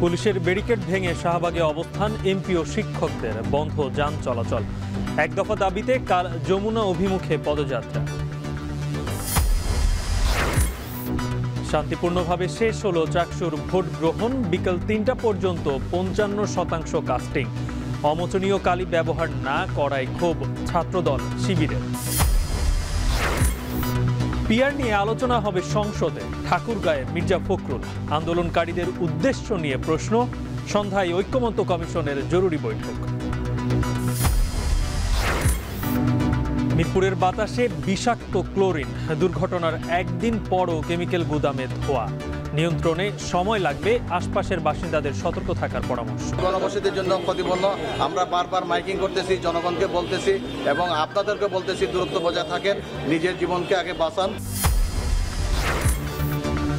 পুলিশের ব্যারিকেড ভেঙে শাহবাগে অবস্থান এমপি ও শিক্ষকদের, বন্ধ যান চলাচল। এক দফা দাবিতে কাল যমুনা অভিমুখে পদযাত্রা। শান্তিপূর্ণভাবে শেষ হলো চাকসুর ভোট গ্রহণ। বিকেল ৩টা পর্যন্ত ৫৫% কাস্টিং। অমোচনীয় কালি ব্যবহার না করায় ক্ষোভ ছাত্রদল শিবিরের। পিআর নিয়ে আলোচনা হবে সংসদে, ঠাকুরগাঁয়ে মির্জা ফখরুল। আন্দোলনকারীদের উদ্দেশ্য নিয়ে প্রশ্ন, সন্ধ্যায় ঐক্যমত্য কমিশনের জরুরি বৈঠক। মিরপুরের বাতাসে বিষাক্ত ক্লোরিন, দুর্ঘটনার একদিন পরও কেমিক্যাল গুদামে ধোঁয়া। নিয়ন্ত্রণে সময় লাগবে, আশপাশের বাসিন্দাদের সতর্ক থাকার পরামর্শ। জনবসতির জন্য ক্ষতিপূর্ণ। আমরা বারবার মাইকিং করতেছি, জনগণকে বলতেছি এবং আপনাদেরকে বলতেছি দূরত্ব বজায় থাকেন, নিজের জীবনকে আগে বাঁচান।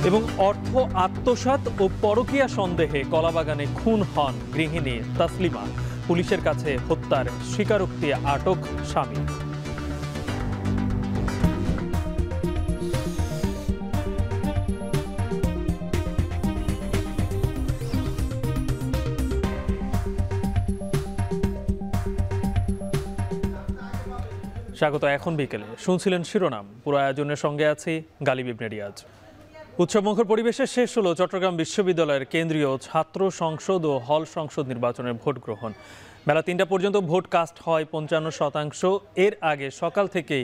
এবং অর্থ আত্মসাৎ ও পরকীয়া সন্দেহে কলাবাগানে খুন হন গৃহিণী তাসলিমা। পুলিশের কাছে হত্যার স্বীকারোক্তি, আটক স্বামী। স্বাগত। এখন বিকেলে শুনছিলেন শিরোনাম, পুরো আয়োজনের সঙ্গে আছি গালিব ইবনে রিয়াজ। উৎসবমুখর পরিবেশে শেষ হলো চট্টগ্রাম বিশ্ববিদ্যালয়ের কেন্দ্রীয় ছাত্র সংসদ ও হল সংসদ নির্বাচনের ভোট গ্রহণ। বেলা ৩টা পর্যন্ত ভোট কাস্ট হয় ৫৫%। এর আগে সকাল থেকেই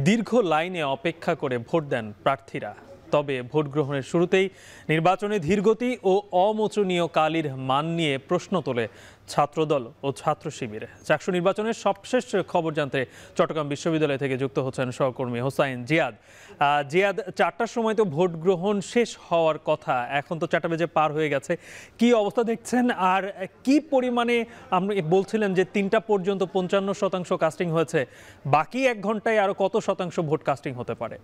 দীর্ঘ লাইনে অপেক্ষা করে ভোট দেন প্রার্থীরা। তবে ভোট গ্রহণের শুরুতেই নির্বাচনে ধীরগতি ও অমোচনীয় কালির মান নিয়ে প্রশ্ন তোলে ছাত্রদল ও ছাত্র শিবির। চাকসু নির্বাচনের সবশেষ খবর জানতে চট্টগ্রাম বিশ্ববিদ্যালয় থেকে যুক্ত হচ্ছেন সহকর্মী হোসাইন জিয়াদ। জিয়াদ, ৪টার সময় তো ভোট গ্রহণ শেষ হওয়ার কথা, এখন তো ৪টা বেজে পার হয়ে গেছে। কি অবস্থা দেখছেন, আর কি পরিমাণে আপনি বলছিলেন যে ৩টা পর্যন্ত ৫৫% কাস্টিং হয়েছে, বাকি ১ ঘন্টায় আরো কত শতাংশ ভোট কাস্টিং হতে পারে?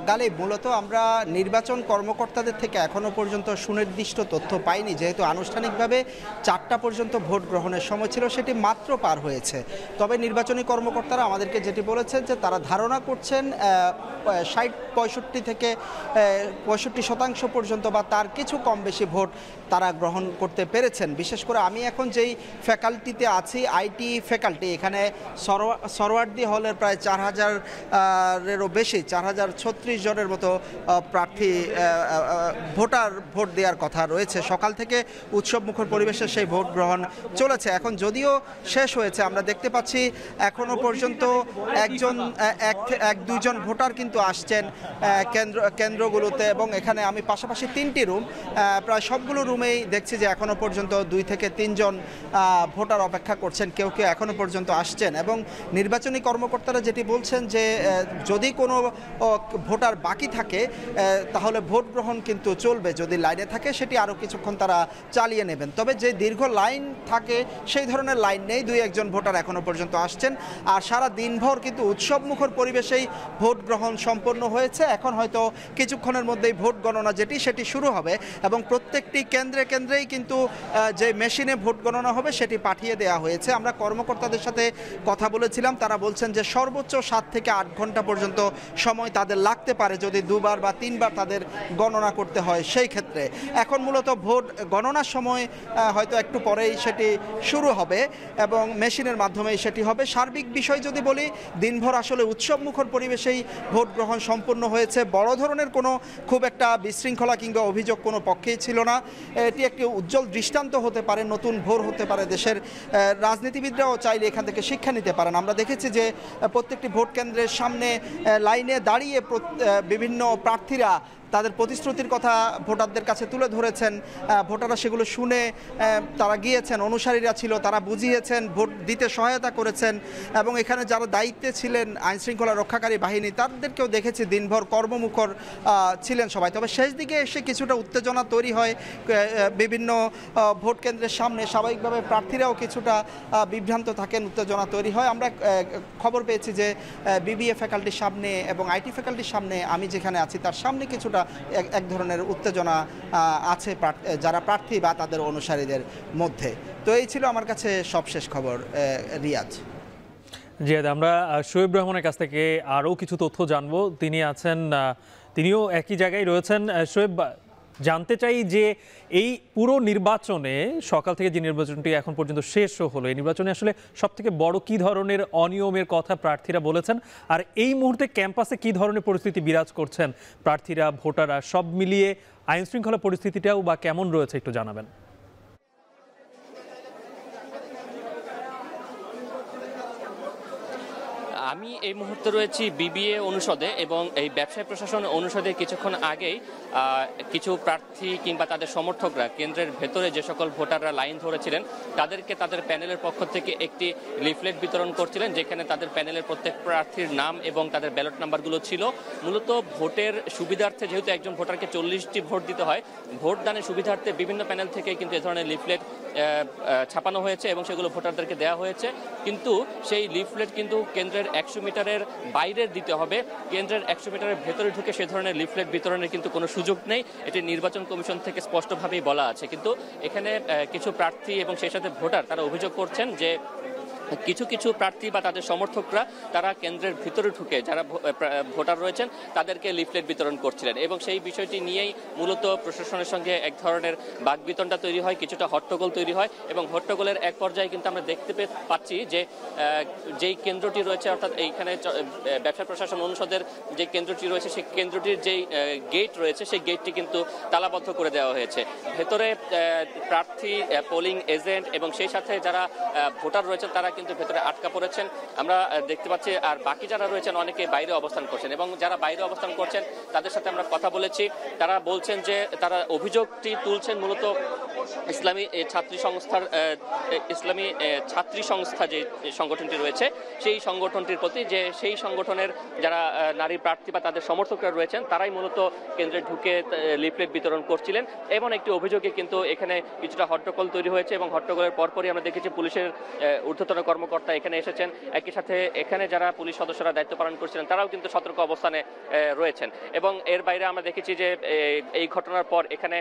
গালিব, মূলত আমরা নির্বাচন কর্মকর্তাদের থেকে এখনও পর্যন্ত সুনির্দিষ্ট তথ্য পাইনি, যেহেতু আনুষ্ঠানিকভাবে ৪টা পর্যন্ত ভোট গ্রহণের সময় ছিল, সেটি মাত্র পার হয়েছে। তবে নির্বাচনী কর্মকর্তারা আমাদেরকে যেটি বলেছেন যে তারা ধারণা করছেন ৬০-৬৫ থেকে ৬৫% পর্যন্ত বা তার কিছু কম বেশি ভোট তারা গ্রহণ করতে পেরেছেন। বিশেষ করে আমি এখন যেই ফ্যাকাল্টিতে আছি, আইটি ফ্যাকাল্টি, এখানে সরওয়ার্দী হলের প্রায় ৪,০০০-এরও বেশি, ৪,০৩৬ জনের মতো প্রার্থী ভোট দেওয়ার কথা রয়েছে। সকাল থেকে উৎসবমুখর পরিবেশে সেই ভোট গ্রহণ চলেছে। এখন যদিও শেষ হয়েছে, আমরা দেখতে পাচ্ছি এখনও পর্যন্ত এক-দুইজন ভোটার কিন্তু আসছেন কেন্দ্রগুলোতে, এবং এখানে আমি পাশাপাশি 3টি রুম, প্রায় সবগুলো রুমেই দেখছি যে এখনও পর্যন্ত 2 থেকে 3 জন ভোটার অপেক্ষা করছেন, কেউ কেউ এখনও পর্যন্ত আসছেন। এবং নির্বাচনী কর্মকর্তারা যেটি বলছেন যে যদি কোনো ভোটার বাকি থাকে তাহলে ভোট গ্রহণ কিন্তু চলবে, যদি লাইনে থাকে সেটি আরও কিছুক্ষণ তারা চালিয়ে নেবেন। তবে যে দীর্ঘ লাইন থাকে সেই ধরনের লাইন নেই, 2-1 ভোটার এখনও পর্যন্ত আসছেন। আর সারা দিনভর কিন্তু উৎসবমুখর পরিবেশেই ভোট গ্রহণ সম্পন্ন হয়েছে। এখন হয়তো কিছুক্ষণের মধ্যেই ভোট গণনা সেটি শুরু হবে, এবং প্রত্যেকটি কেন্দ্রেই কিন্তু যে মেশিনে ভোট গণনা হবে সেটি পাঠিয়ে দেওয়া হয়েছে। আমরা কর্মকর্তাদের সাথে কথা বলেছিলাম, তারা বলছেন যে সর্বোচ্চ 7 থেকে 8 ঘন্টা পর্যন্ত সময় তাদের লাগতে পারে যদি 2বার বা 3বার তাদের গণনা করতে হয় সেই ক্ষেত্রে। এখন মূলত ভোট গণনার সময় হয়তো একটু পরেই সেটি শুরু হবে এবং মেশিনের মাধ্যমেই সেটি হবে। সার্বিক বিষয় যদি বলি, দিনভর আসলে উৎসবমুখর পরিবেশেই ভোট গ্রহণ সম্পন্ন হয়েছে। বড় ধরনের কোনো খুব একটা বিশৃঙ্খলা কিংবা অভিযোগ কোনো পক্ষেই ছিল না। এটি একটি উজ্জ্বল দৃষ্টান্ত হতে পারে, নতুন ভোর হতে পারে। দেশের রাজনীতিবিদরাও চাইলে এখান থেকে শিক্ষা নিতে পারেন। আমরা দেখেছি যে প্রত্যেকটি ভোট কেন্দ্রের সামনে লাইনে দাঁড়িয়ে বিভিন্ন প্রার্থীরা তাদের প্রতিশ্রুতির কথা ভোটারদের কাছে তুলে ধরেছেন। ভোটাররা সেগুলো শুনে তারা গিয়েছেন, অনুসারীরা ছিল, তারা বুঝিয়েছেন, ভোট দিতে সহায়তা করেছেন। এবং এখানে যারা দায়িত্বে ছিলেন আইনশৃঙ্খলা রক্ষাকারী বাহিনী, তাদেরকেও দেখেছি দিনভর কর্মমুখর ছিলেন সবাই। তবে শেষ দিকে এসে কিছুটা উত্তেজনা তৈরি হয় বিভিন্ন ভোট কেন্দ্রের সামনে। স্বাভাবিকভাবে প্রার্থীরাও কিছুটা বিভ্রান্ত থাকেন, উত্তেজনা তৈরি হয়। আমরা খবর পেয়েছি যে বিবিএ ফ্যাকাল্টির সামনে এবং আইটি ফ্যাকাল্টির সামনে, আমি যেখানে আছি তার সামনে কিছুটা এক ধরনের উত্তেজনা আছে যারা প্রার্থী বা তাদের অনুসারীদের মধ্যে। তো এই ছিল আমার কাছে সবশেষ খবর, রিয়াজ। জিয়াদ, আমরা শোয়েব রহমানের কাছ থেকে আরও কিছু তথ্য জানবো। তিনি আছেন, তিনিও একই জায়গায় রয়েছেন। শোয়েব, জানতে চাই যে এই পুরো নির্বাচনে সকাল থেকে যে নির্বাচনটি এখন পর্যন্ত শেষ হলো, এই নির্বাচনে আসলে সবথেকে বড় কি ধরনের অনিয়মের কথা প্রার্থীরা বলেছেন, আর এই মুহূর্তে ক্যাম্পাসে কি ধরনের পরিস্থিতি বিরাজ করছেন প্রার্থীরা, ভোটাররা, সব মিলিয়ে আইন শৃঙ্খলা পরিস্থিতিটাও বা কেমন রয়েছে একটু জানাবেন। আমি এই মুহূর্তে রয়েছি বিবিএ অনুষদে এবং এই ব্যবসায় প্রশাসন অনুষদে কিছুক্ষণ আগেই কিছু প্রার্থী কিংবা তাদের সমর্থকরা কেন্দ্রের ভেতরে যে সকল ভোটাররা লাইন ধরেছিলেন তাদেরকে তাদের প্যানেলের পক্ষ থেকে একটি লিফলেট বিতরণ করছিলেন, যেখানে তাদের প্যানেলের প্রত্যেক প্রার্থীর নাম এবং তাদের ব্যালট নাম্বারগুলো ছিল। মূলত ভোটের সুবিধার্থে, যেহেতু একজন ভোটারকে 40টি ভোট দিতে হয়, ভোট দানের সুবিধার্থে বিভিন্ন প্যানেল থেকে কিন্তু এ ধরনের লিফলেট ছাপানো হয়েছে এবং সেগুলো ভোটারদেরকে দেওয়া হয়েছে। কিন্তু সেই লিফলেট কিন্তু কেন্দ্রের 100 মিটারের বাইরে দিতে হবে। কেন্দ্রের 100 মিটারের ভেতরে ঢুকে সে ধরনের লিফলেট বিতরণের কিন্তু কোনো সুযোগ নেই, এটি নির্বাচন কমিশন থেকে স্পষ্টভাবেই বলা আছে। কিন্তু এখানে কিছু প্রার্থী এবং সেই সাথে ভোটার তারা অভিযোগ করছেন যে কিছু কিছু প্রার্থী বা তাদের সমর্থকরা তারা কেন্দ্রের ভিতরে ঢুকে যারা ভোটার রয়েছেন তাদেরকে লিফলেট বিতরণ করছিলেন এবং সেই বিষয়টি নিয়েই মূলত প্রশাসনের সঙ্গে এক ধরনের বাকবিতণ্ডা তৈরি হয়, কিছুটা হট্টগোল তৈরি হয় এবং হট্টগোলের এক পর্যায়ে কিন্তু আমরা দেখতে পাচ্ছি যে যেই কেন্দ্রটি রয়েছে, অর্থাৎ এইখানে ব্যবসা প্রশাসন অনুষদের যে কেন্দ্রটি রয়েছে সেই কেন্দ্রটির যেই গেট রয়েছে সেই গেটটি কিন্তু তালাবদ্ধ করে দেওয়া হয়েছে। ভেতরে প্রার্থী, পোলিং এজেন্ট এবং সেই সাথে যারা ভোটার রয়েছেন তারা কিন্তু ভেতরে আটকা পড়েছেন আমরা দেখতে পাচ্ছি। আর বাকি যারা রয়েছেন অনেকে বাইরে অবস্থান করছেন এবং যারা বাইরে অবস্থান করছেন তাদের সাথে আমরা কথা বলেছি। তারা বলছেন যে তারা অভিযোগটি তুলছেন মূলত ইসলামী ছাত্রী সংস্থা যে সংগঠনটি রয়েছে সেই সংগঠনটির প্রতি, যে সেই সংগঠনের যারা নারী প্রার্থী বা তাদের সমর্থকরা রয়েছেন তারাই মূলত কেন্দ্রে ঢুকে লিফলেট বিতরণ করছিলেন। এমন একটি অভিযোগে কিন্তু এখানে কিছুটা হট্টগোল তৈরি হয়েছে এবং হট্টগোলের পরপরই আমরা দেখেছি পুলিশের ঊর্ধ্বতন কর্মকর্তা এখানে এসেছেন। একই সাথে এখানে যারা পুলিশ সদস্যরা দায়িত্ব পালন করছিলেন তারাও কিন্তু সতর্ক অবস্থানে রয়েছেন এবং এর বাইরে আমরা দেখেছি যে এই ঘটনার পর এখানে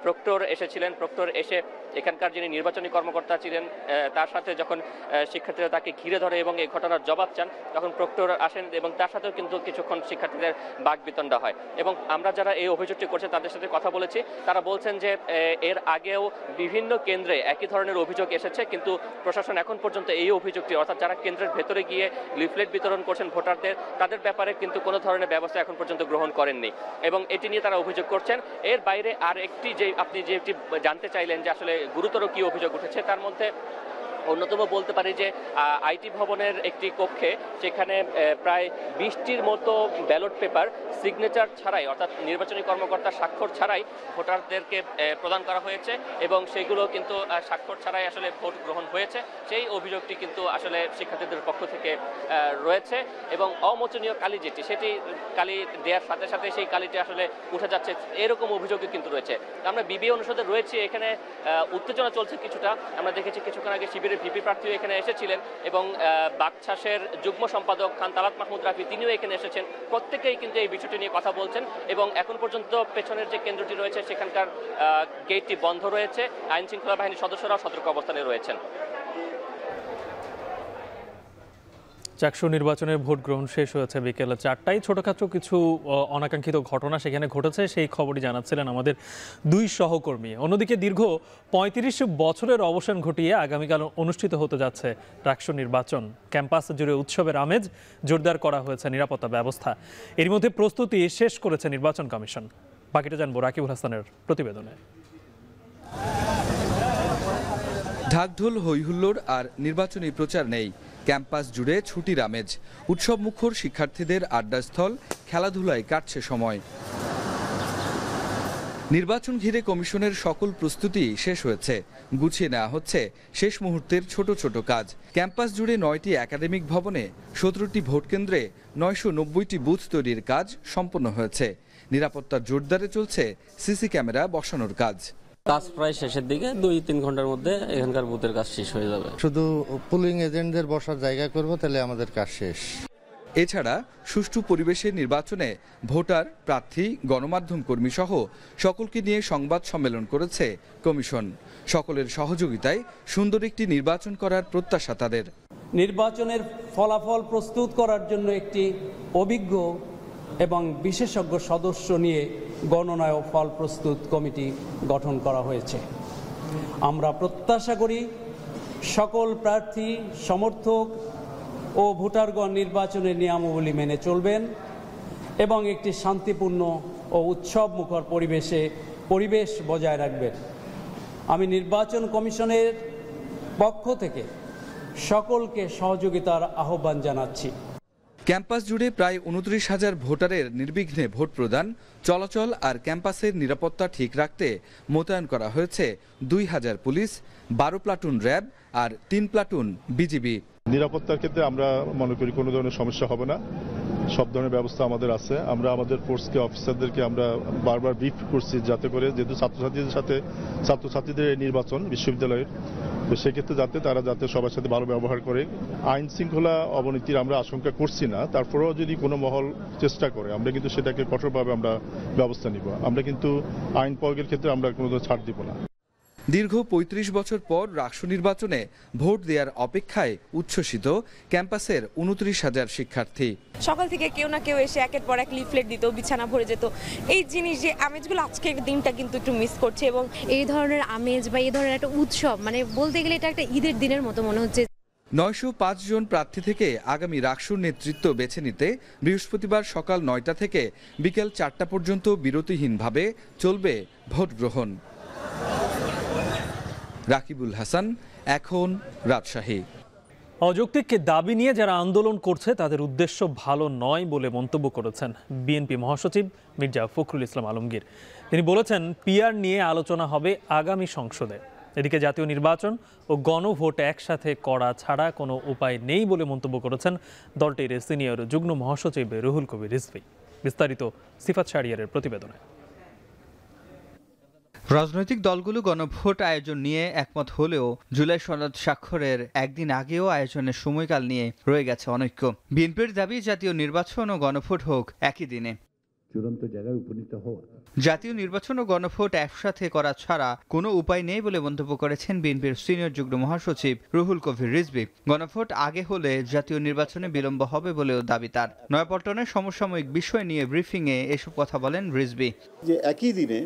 প্রক্টর এসেছিলেন। প্রক্টর এসে এখানকার যিনি নির্বাচনী কর্মকর্তা ছিলেন তার সাথে যখন শিক্ষার্থীরা তাকে ঘিরে ধরে এবং এই ঘটনার জবাব চান তখন প্রক্টর আসেন এবং তার সাথেও কিন্তু কিছুক্ষণ শিক্ষার্থীদের বাকবিতণ্ডা হয় এবং আমরা যারা এই অভিযোগটি করছে তাদের সাথে কথা বলেছি। তারা বলছেন যে এর আগেও বিভিন্ন কেন্দ্রে একই ধরনের অভিযোগ এসেছে, কিন্তু প্রশাসন এখন পর্যন্ত এই অভিযোগটি, অর্থাৎ যারা কেন্দ্রের ভেতরে গিয়ে লিফলেট বিতরণ করছেন ভোটারদের, তাদের ব্যাপারে কিন্তু কোনো ধরনের ব্যবস্থা এখন পর্যন্ত গ্রহণ করেননি এবং এটি নিয়ে তারা অভিযোগ করছেন। এর বাইরে আর একটি যে আপনি যেটি জানতে চাইলেন যে আসলে গুরুতর কি অভিযোগ উঠেছে, তার মধ্যে অন্যতম বলতে পারি যে আইটি ভবনের একটি কক্ষে সেখানে প্রায় 20টির মতো ব্যালট পেপার সিগনেচার ছাড়াই, অর্থাৎ নির্বাচনী কর্মকর্তা স্বাক্ষর ছাড়াই ভোটারদেরকে প্রদান করা হয়েছে এবং সেগুলো কিন্তু স্বাক্ষর ছাড়াই আসলে ভোট গ্রহণ হয়েছে। সেই অভিযোগটি কিন্তু আসলে শিক্ষার্থীদের পক্ষ থেকে রয়েছে এবং অমোচনীয় কালি যেটি, সেটি কালি দেওয়ার সাথে সাথে সেই কালিটি আসলে উঠে যাচ্ছে, এরকম অভিযোগও কিন্তু রয়েছে। আমরা বিবিএ অনুষদে রয়েছি, এখানে উত্তেজনা চলছে কিছুটা। আমরা দেখেছি কিছুক্ষণ আগে শিবিরের ভিপি প্রার্থীও এখানে এসেছিলেন এবং বাকছাসের যুগ্ম সম্পাদক খান তালাত মাহমুদ রাফি তিনিও এখানে এসেছেন। প্রত্যেকেই কিন্তু এই বিষয়টি নিয়ে কথা বলছেন এবং এখন পর্যন্ত পেছনের যে কেন্দ্রটি রয়েছে সেখানকার গেটটি বন্ধ রয়েছে। আইন শৃঙ্খলা বাহিনীর সদস্যরাও সতর্ক অবস্থানে রয়েছেন। চাকসু নির্বাচনের ভোট গ্রহণ শেষ হয়েছে বিকেল 4টায়। ছোটখাটো কিছু অনাকাঙ্ক্ষিত ঘটনা সেখানে ঘটেছে, সেই খবরই জানাচ্ছিলেন আমাদের দুই সহকর্মী। অন্যদিকে দীর্ঘ 35 বছরের অবসান ঘটিয়ে আগামীকাল অনুষ্ঠিত হতে যাচ্ছে চাকসু নির্বাচন। ক্যাম্পাস জুড়ে উৎসবের আমেজ, জোরদার করা হয়েছে নিরাপত্তা ব্যবস্থা। এর মধ্যে প্রস্তুতি শেষ করেছে নির্বাচন কমিশন। বাকিটা জানবো রাকিবুল হাসানের প্রতিবেদনে। ঢাকঢোল, হইহুল্লোড় আর নির্বাচনী প্রচার নেই। ক্যাম্পাস জুড়ে ছুটির আমেজ, উৎসব মুখর শিক্ষার্থীদের আড্ডাস্থল, খেলাধুলায় কাটছে সময়। নির্বাচন ঘিরে কমিশনের সকল প্রস্তুতি শেষ হয়েছে, গুছিয়ে নেওয়া হচ্ছে শেষ মুহূর্তের ছোট ছোট কাজ। ক্যাম্পাস জুড়ে 9টি একাডেমিক ভবনে 17টি ভোট কেন্দ্রে 990টি বুথ তৈরির কাজ সম্পন্ন হয়েছে। নিরাপত্তার জোরদারে চলছে সিসি ক্যামেরা বসানোর কাজ। কাজ প্রায় শেষের দিকে, 2-3 ঘন্টার মধ্যে এখানকার বুথের কাজ শেষ হয়ে যাবে। শুধু পুলিং এজেন্টদের বসার জায়গা করব, তাহলে আমাদের কাজ শেষ। এছাড়া সুষ্ঠু পরিবেশে নির্বাচনে ভোটার, প্রার্থী, গণমাধ্যম কর্মী সহ সকলকে নিয়ে সংবাদ সম্মেলন করেছে কমিশন। সকলের সহযোগিতায় সুন্দর একটি নির্বাচন করার প্রত্যাশা তাদের। নির্বাচনের ফলাফল প্রস্তুত করার জন্য একটি অভিজ্ঞ এবং বিশেষজ্ঞ সদস্য নিয়ে গণনা ও ফল প্রস্তুত কমিটি গঠন করা হয়েছে। আমরা প্রত্যাশা করি সকল প্রার্থী, সমর্থক ও ভোটারগণ নির্বাচনের নিয়মাবলী মেনে চলবেন এবং একটি শান্তিপূর্ণ ও উৎসবমুখর পরিবেশ বজায় রাখবেন। আমি নির্বাচন কমিশনের পক্ষ থেকে সকলকে সহযোগিতার আহ্বান জানাচ্ছি। ক্যাম্পাস জুড়ে প্রায় ২৯,০০০ ভোটারের নির্বিঘ্নে ভোট প্রদান, চলাচল আর ক্যাম্পাসের নিরাপত্তা ঠিক রাখতে মোতায়েন করা হয়েছে ২,০০০ পুলিশ, ১২ প্লাটুন র্যাব আর ৩ প্লাটুন বিজিবি। নিরাপত্তার ক্ষেত্রে আমরা মনে করি কোনো ধরনের সমস্যা হবে না, সব ধরনের ব্যবস্থা আমাদের আছে। আমরা আমাদের ফোর্সকে, অফিসারদেরকে আমরা বারবার ব্রিফ করছি, যাতে করে যেহেতু ছাত্রছাত্রীদের নির্বাচন বিশ্ববিদ্যালয়ের, তো সেক্ষেত্রে তারা যাতে সবার সাথে ভালো ব্যবহার করে। আইন শৃঙ্খলা অবনতির আমরা আশঙ্কা করছি না, তারপরেও যদি কোনো মহল চেষ্টা করে আমরা কিন্তু সেটাকে কঠোরভাবে আমরা ব্যবস্থা নিব। আমরা কিন্তু আইন প্রয়োগের ক্ষেত্রে আমরা কোনো ছাড় দিব না। দীর্ঘ ৩৫ বছর পর রাষ্ট্র নির্বাচনে ভোট দেওয়ার অপেক্ষায় উচ্ছ্বসিত ক্যাম্পাসের ২৯,০০০ শিক্ষার্থী। সকাল থেকে কেউ না কেউ এসে একের পর এক লিফলেট দিত, বিছানা ভরে যেত। এই জিনিস যে আমেজগুলো আজকের দিনটা কিন্তু একটু মিস করছে, এবং এই ধরনের আমেজ বা এই ধরনের একটা উৎসব, মানে বলতে গেলে এটা একটা ঈদের দিনের মতো মনে হচ্ছে। ৯০৫ জন প্রার্থী থেকে আগামী রাকসুর নেতৃত্ব বেছে নিতে বৃহস্পতিবার সকাল ৯টা থেকে বিকেল ৪টা পর্যন্ত বিরতিহীনভাবে চলবে ভোট গ্রহণ। রাকিবুল হাসান, এখন রাজশাহী। অযৌক্তিক দাবি নিয়ে যারা আন্দোলন করছে তাদের উদ্দেশ্য ভালো নয় বলে মন্তব্য করেছেন বিএনপি মহাসচিব মির্জা ফখরুল ইসলাম আলমগীর। তিনি বলেছেন, পিআর নিয়ে আলোচনা হবে আগামী সংসদে। এদিকে জাতীয় নির্বাচন ও গণভোট একসাথে করা ছাড়া কোনো উপায় নেই বলে মন্তব্য করেছেন দলটির সিনিয়র যুগ্ম মহাসচিব রুহুল কবির রিজভী। বিস্তারিত সিফাত শাহরিয়ারের প্রতিবেদনে। রাজনৈতিক দলগুলো গণভোট আয়োজন নিয়ে একমত হলেও জুলাই সনদ স্বাক্ষরের একদিন আগেও আয়োজনের সময়কাল নিয়ে রয়ে গেছে অনৈক্য। বিএনপির দাবি জাতীয় নির্বাচন ও গণভোট হোক একই দিনে। চূড়ান্ত জায়গায় উপনীত হওয়া। জাতীয় নির্বাচন ও গণভোট একসাথে করা ছাড়া কোনো উপায় নেই বলে মন্তব্য করেছেন বিএনপির সিনিয়র যুগ্ম মহাসচিব রুহুল কবির রিজভী। গণভোট আগে হলে জাতীয় নির্বাচনে বিলম্ব হবে বলেও দাবি তার। নয়াপল্টনের সমসাময়িক বিষয় নিয়ে ব্রিফিংয়ে এসব কথা বলেন রিজভী। যে একই দিনে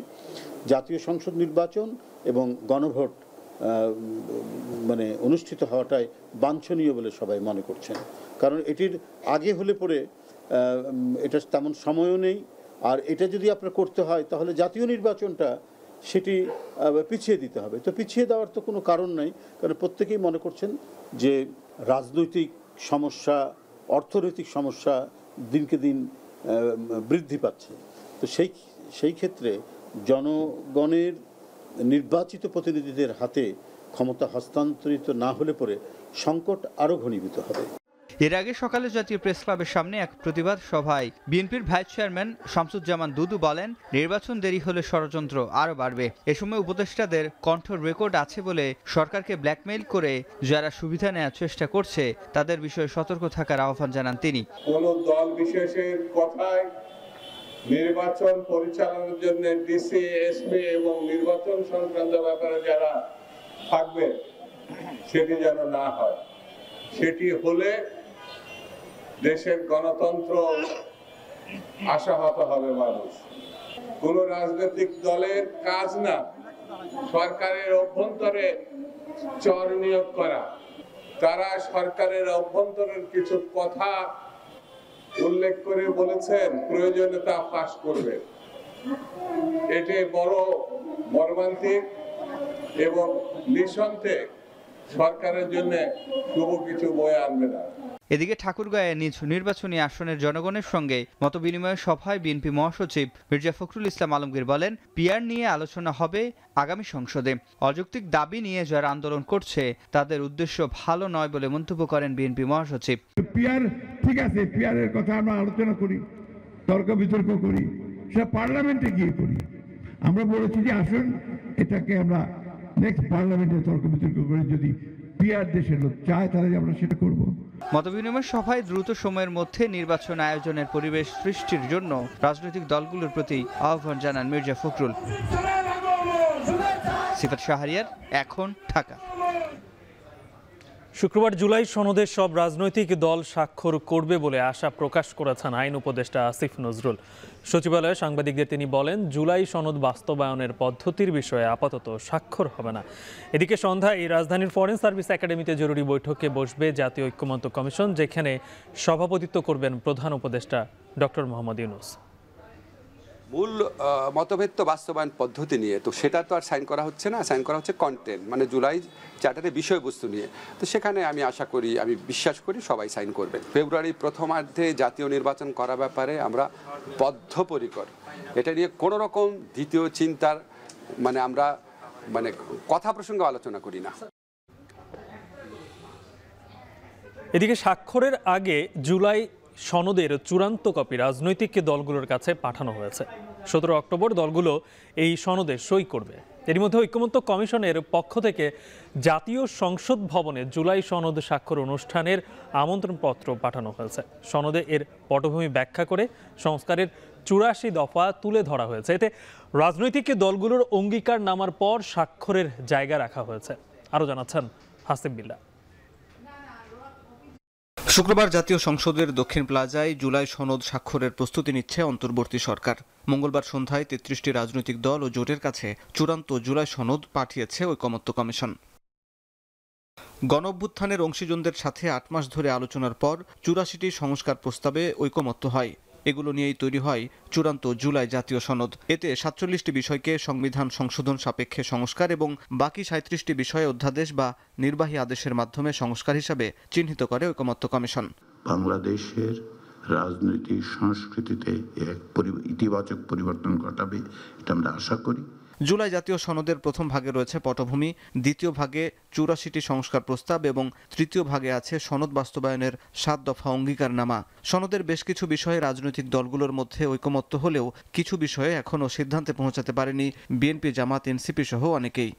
জাতীয় সংসদ নির্বাচন এবং গণভোট অনুষ্ঠিত হওয়াটাই বাঞ্ছনীয় বলে সবাই মনে করছেন, কারণ এটির আগে হলে পরে এটা তেমন সময়ও নেই। আর এটা যদি আপনার করতে হয় তাহলে জাতীয় নির্বাচনটা সেটি পিছিয়ে দিতে হবে। তো পিছিয়ে দেওয়ার তো কোনো কারণ নাই, কারণ প্রত্যেকেই মনে করছেন যে রাজনৈতিক সমস্যা, অর্থনৈতিক সমস্যা দিনকে দিন বৃদ্ধি পাচ্ছে। তো সেই ক্ষেত্রে জনগণের নির্বাচিত প্রতিনিধিদের হাতে ক্ষমতা হস্তান্তরিত না হলে পরে সংকট আরও ঘনীভূত হবে। এর আগে সকালে জাতীয় প্রেস ক্লাবের সামনে এক প্রতিবাদ সভায় বিএনপির ভাইস চেয়ারম্যান শামসুজ্জামান দুদু বলেন, নির্বাচন দেরি হলে ষড়যন্ত্র আরও বাড়বে। এ সময় উপদেষ্টাদের কণ্ঠ রেকর্ড আছে বলে সরকারকে ব্ল্যাকমেইল করে যারা সুবিধা নেওয়ার চেষ্টা করছে তাদের বিষয়ে সতর্ক থাকার আহ্বান জানান তিনি। কোন দল বিশেষের কথায় নির্বাচন পরিচালনার জন্য ডিসি, এসপি এবং নির্বাচন সংক্রান্ত ব্যাপারে যারা থাকবে সেটি যেন না হয়। সেটি হলে দেশের গণতন্ত্র আশাহত হবে। মানুষ কোন রাজনৈতিক দলের কাজ না সরকারের অভ্যন্তরে চর নিয়োগ করা। তারা সরকারের অভ্যন্তরের কিছু কথা উল্লেখ করে বলেছেন প্রয়োজনে তা ফাঁস করবে। এটি বড় মর্মান্তিক এবং নিঃসন্দেহে সরকারের জন্য শুভ কিছু বয়ে আনবে না। এদিকে ঠাকুরগাঁয়ে নিজ নির্বাচনী আসনের জনগণের সঙ্গে মতবিনিময় সভায় বিএনপি মহাসচিব মির্জা ফখরুল ইসলাম আলমগীর বলেন, পিআর নিয়ে আলোচনা হবে আগামী সংসদে। অযৌক্তিক দাবি নিয়ে যারা আন্দোলন করছে তাদের উদ্দেশ্য ভালো নয় বলে মন্তব্য করেন বিএনপি মহাসচিব। পিআর ঠিক আছে, পিআরের কথা আমরা আলোচনা করি, তর্ক বিতর্ক করি, সেটা পার্লামেন্টে গিয়ে করি। আমরা বলেছি যে আসুন এটাকে আমরা নেক্সট পার্লামেন্টে তর্ক বিতর্ক করে যদি পিআর দেশের লোক চায় তাহলে আমরা সেটা করব। মতবিনিময় সভায় দ্রুত সময়ের মধ্যে নির্বাচন আয়োজনের পরিবেশ সৃষ্টির জন্য রাজনৈতিক দলগুলোর প্রতি আহ্বান জানান মির্জা ফখরুল। সিফাত শাহরিয়ার, এখন ঢাকা। শুক্রবার জুলাই সনদে সব রাজনৈতিক দল স্বাক্ষর করবে বলে আশা প্রকাশ করেছেন আইন উপদেষ্টা আসিফ নজরুল। সচিবালয়ে সাংবাদিকদের তিনি বলেন, জুলাই সনদ বাস্তবায়নের পদ্ধতির বিষয়ে আপাতত স্বাক্ষর হবে না। এদিকে সন্ধ্যায় রাজধানীর ফরেন সার্ভিস একাডেমিতে জরুরি বৈঠকে বসবে জাতীয় ঐক্যমত্য কমিশন, যেখানে সভাপতিত্ব করবেন প্রধান উপদেষ্টা ডক্টর মোহাম্মদ ইউনূস। মূল মতভেদ তো বাস্তবায়ন পদ্ধতি নিয়ে, তো সেটা তো আর সাইন করা হচ্ছে না, সাইন করা হচ্ছে কন্টেন্ট, মানে জুলাই চার্টারের বিষয়বস্তু নিয়ে। তো সেখানে আমি আশা করি, আমি বিশ্বাস করি সবাই সাইন করবেন। ফেব্রুয়ারির প্রথমার্ধে জাতীয় নির্বাচন করার ব্যাপারে আমরা বদ্ধপরিকর। এটা নিয়ে কোনো রকম দ্বিতীয় চিন্তার আমরা কথা প্রসঙ্গে আলোচনা করি না। এদিকে স্বাক্ষরের আগে জুলাই সনদের চূড়ান্ত কপি রাজনৈতিক দলগুলোর কাছে পাঠানো হয়েছে। 17 অক্টোবর দলগুলো এই সনদে সই করবে। এর মধ্যে ঐক্যমত্য কমিশনের পক্ষ থেকে জাতীয় সংসদ ভবনে জুলাই সনদ স্বাক্ষর অনুষ্ঠানের আমন্ত্রণপত্র পাঠানো হয়েছে। সনদে এর পটভূমি ব্যাখ্যা করে সংস্কারের 84 দফা তুলে ধরা হয়েছে। এতে রাজনৈতিক দলগুলোর অঙ্গীকার নামার পর স্বাক্ষরের জায়গা রাখা হয়েছে। আরও জানাচ্ছেন হাসিব বিল্লাহ। শুক্রবার জাতীয় সংসদের দক্ষিণ প্লাজায় জুলাই সনদ স্বাক্ষরের প্রস্তুতি নিচ্ছে অন্তর্বর্তী সরকার। মঙ্গলবার সন্ধ্যায় 33টি রাজনৈতিক দল ও জোটের কাছে চূড়ান্ত জুলাই সনদ পাঠিয়েছে ঐকমত্য কমিশন। গণঅভ্যুত্থানের অংশীজনদের সাথে 8 মাস ধরে আলোচনার পর 84টি সংস্কার প্রস্তাবে ঐকমত্য হয়। এগুলো নিয়েই তৈরি হয় চূড়ান্ত জুলাই জাতীয় সনদ। এতে 47টি বিষয়কে সংবিধান সংশোধন সাপেক্ষে সংস্কার এবং বাকি 37টি বিষয়ে অধ্যাদেশ বা নির্বাহী আদেশের মাধ্যমে সংস্কার হিসাবে চিহ্নিত করে ঐকমত্য কমিশন। বাংলাদেশের রাজনৈতিক সংস্কৃতিতে এক ইতিবাচক পরিবর্তন ঘটাবে, এটা আমরা আশা করি। জুলাই জাতীয় সনদের প্রথম ভাগে রয়েছে পটভূমি, দ্বিতীয় ভাগে 84টি সংস্কার প্রস্তাব এবং তৃতীয় ভাগে আছে সনদ বাস্তবায়নের 7 দফা অঙ্গীকারনামা। সনদের বেশ কিছু বিষয়ে রাজনৈতিক দলগুলোর মধ্যে ঐকমত্য হলেও কিছু বিষয়ে এখনও সিদ্ধান্তে পৌঁছাতে পারেনি বিএনপি, জামাত, এনসিপি সহ অনেকেই।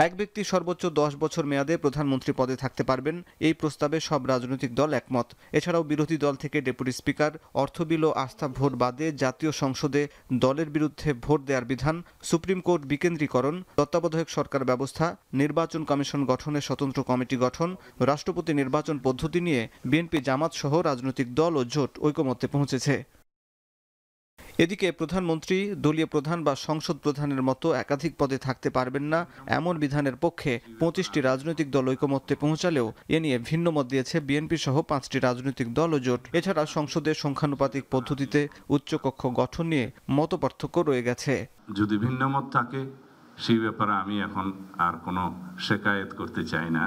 এক ব্যক্তি সর্বোচ্চ 10 বছর মেয়াদে প্রধানমন্ত্রী পদে থাকতে পারবেন, এই প্রস্তাবে সব রাজনৈতিক দল একমত। এছাড়াও বিরোধী দল থেকে ডেপুটি স্পিকার, অর্থ বিল ও আস্থা ভোট বাদে জাতীয় সংসদে দলের বিরুদ্ধে ভোট দেওয়ার বিধান, সুপ্রিম কোর্ট বিকেন্দ্রীকরণ, তত্ত্বাবধায়ক সরকার ব্যবস্থা, নির্বাচন কমিশন গঠনের স্বতন্ত্র কমিটি গঠন, রাষ্ট্রপতি নির্বাচন পদ্ধতি নিয়ে বিএনপি, জামাত সহ রাজনৈতিক দল ও জোট ঐকমত্যে পৌঁছেছে। এদিকে প্রধানমন্ত্রী, দলীয় প্রধান বা সংসদ প্রধানের মতো একাধিক পদে থাকতে পারবেন না এমন বিধানের পক্ষে 25টি রাজনৈতিক দল ঐকমত্যে পৌঁছালেও এ নিয়ে ভিন্ন মত দিয়েছে বিএনপি সহ 5টি রাজনৈতিক দল ও জোট। এছাড়া সংসদে সংখ্যানুপাতিক পদ্ধতিতে উচ্চকক্ষ গঠন নিয়ে মতপার্থক্য রয়ে গেছে। যদি ভিন্ন মত থাকে সেই ব্যাপারে আমি এখন আর কোনো শিকায়েত করতে চাই না।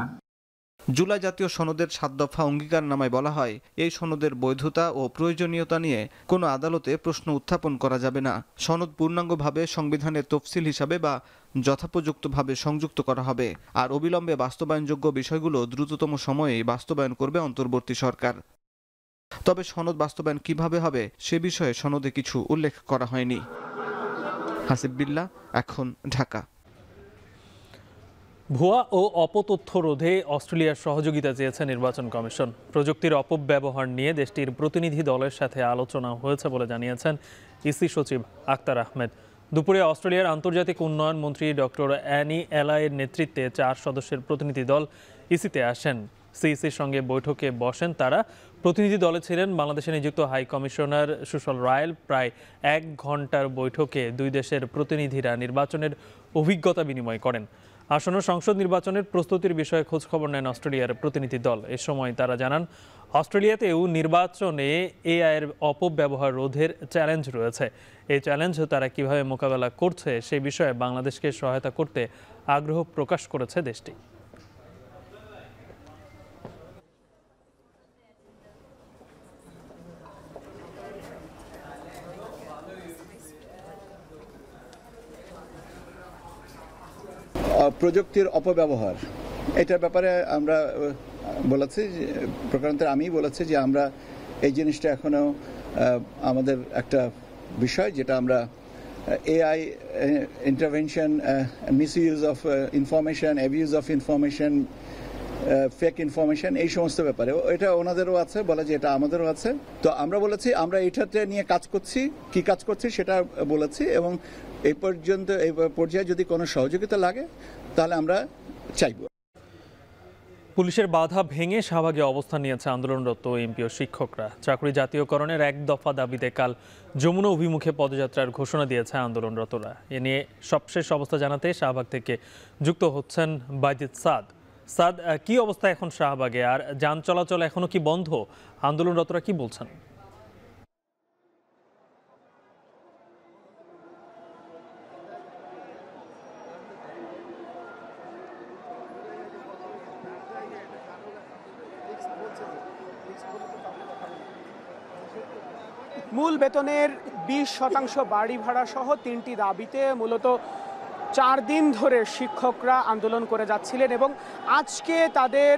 জুলাই জাতীয় সনদের 7 দফা অঙ্গীকারনামায় বলা হয়, এই সনদের বৈধতা ও প্রয়োজনীয়তা নিয়ে কোনো আদালতে প্রশ্ন উত্থাপন করা যাবে না। সনদ পূর্ণাঙ্গভাবে সংবিধানের তফসিল হিসাবে বা যথোপযুক্তভাবে সংযুক্ত করা হবে, আর অবিলম্বে বাস্তবায়নযোগ্য বিষয়গুলো দ্রুততম সময়ে বাস্তবায়ন করবে অন্তর্বর্তী সরকার। তবে সনদ বাস্তবায়ন কিভাবে হবে সে বিষয়ে সনদে কিছু উল্লেখ করা হয়নি। হাসিব বিল্লাহ, এখন, ঢাকা। ভুয়া ও অপতথ্য রোধে অস্ট্রেলিয়ার সহযোগিতা চেয়েছে নির্বাচন কমিশন। প্রযুক্তির অপব্যবহার নিয়ে দেশটির প্রতিনিধি দলের সাথে আলোচনা হয়েছে বলে জানিয়েছেন ইসি সচিব আক্তার আহমেদ। দুপুরে অস্ট্রেলিয়ার আন্তর্জাতিক উন্নয়ন মন্ত্রী ডক্টর অ্যানি এলায়ের নেতৃত্বে 4 সদস্যের প্রতিনিধি দল ইসিতে আসেন। সিইসির সঙ্গে বৈঠকে বসেন তারা। প্রতিনিধি দলে ছিলেন বাংলাদেশে নিযুক্ত হাই কমিশনার সুশল রায়েল। প্রায় 1 ঘন্টার বৈঠকে দুই দেশের প্রতিনিধিরা নির্বাচনের অভিজ্ঞতা বিনিময় করেন। আসন্ন সংসদ নির্বাচনের প্রস্তুতির বিষয়ে খোঁজখবর নেন অস্ট্রেলিয়ার প্রতিনিধি দল। এ সময় তারা জানান, অস্ট্রেলিয়াতেও নির্বাচনে এআইয়ের অপব্যবহার রোধের চ্যালেঞ্জ রয়েছে। এই চ্যালেঞ্জ তারা কিভাবে মোকাবেলা করছে সে বিষয়ে বাংলাদেশকে সহায়তা করতে আগ্রহ প্রকাশ করেছে দেশটি। প্রযুক্তির অপব্যবহার, এটার ব্যাপারে আমরা বলেছি, প্রকারান্তরে আমি বলেছি যে আমরা এই জিনিসটা এখনো আমাদের একটা বিষয়, যেটা আমরা AI intervention, misuse of information, abuse of information, fake information, এই সমস্ত ব্যাপারে এটা ওনাদেরও আছে, বলে যে এটা আমাদেরও আছে। তো আমরা বলেছি আমরা এটাতে নিয়ে কাজ করছি, কি কাজ করছি সেটা বলেছি, এবং এই পর্যায়ে যদি কোনো সহযোগিতা লাগে তাহলে আমরা চাইব। পুলিশের বাধা ভেঙে শাহবাগে অবস্থান নিয়েছে আন্দোলনরত এমপি ও শিক্ষকরা। চাকরি জাতীয়করণের এক দফা দাবিতে কাল যমুনা অভিমুখে পদযাত্রার ঘোষণা দিয়েছে আন্দোলনরতরা। এ নিয়ে সবশেষ অবস্থা জানাতে শাহবাগ থেকে যুক্ত হচ্ছেন বাইজিদ সাদ। সাদ, কি অবস্থা এখন শাহবাগে, আর যান চলাচল এখনো কি বন্ধ? আন্দোলনরতরা কি বলছেন? মূল বেতনের 20% বাড়ি ভাড়া সহ 3টি দাবিতে মূলত 4 দিন ধরে শিক্ষকরা আন্দোলন করে যাচ্ছিলেন এবং আজকে তাদের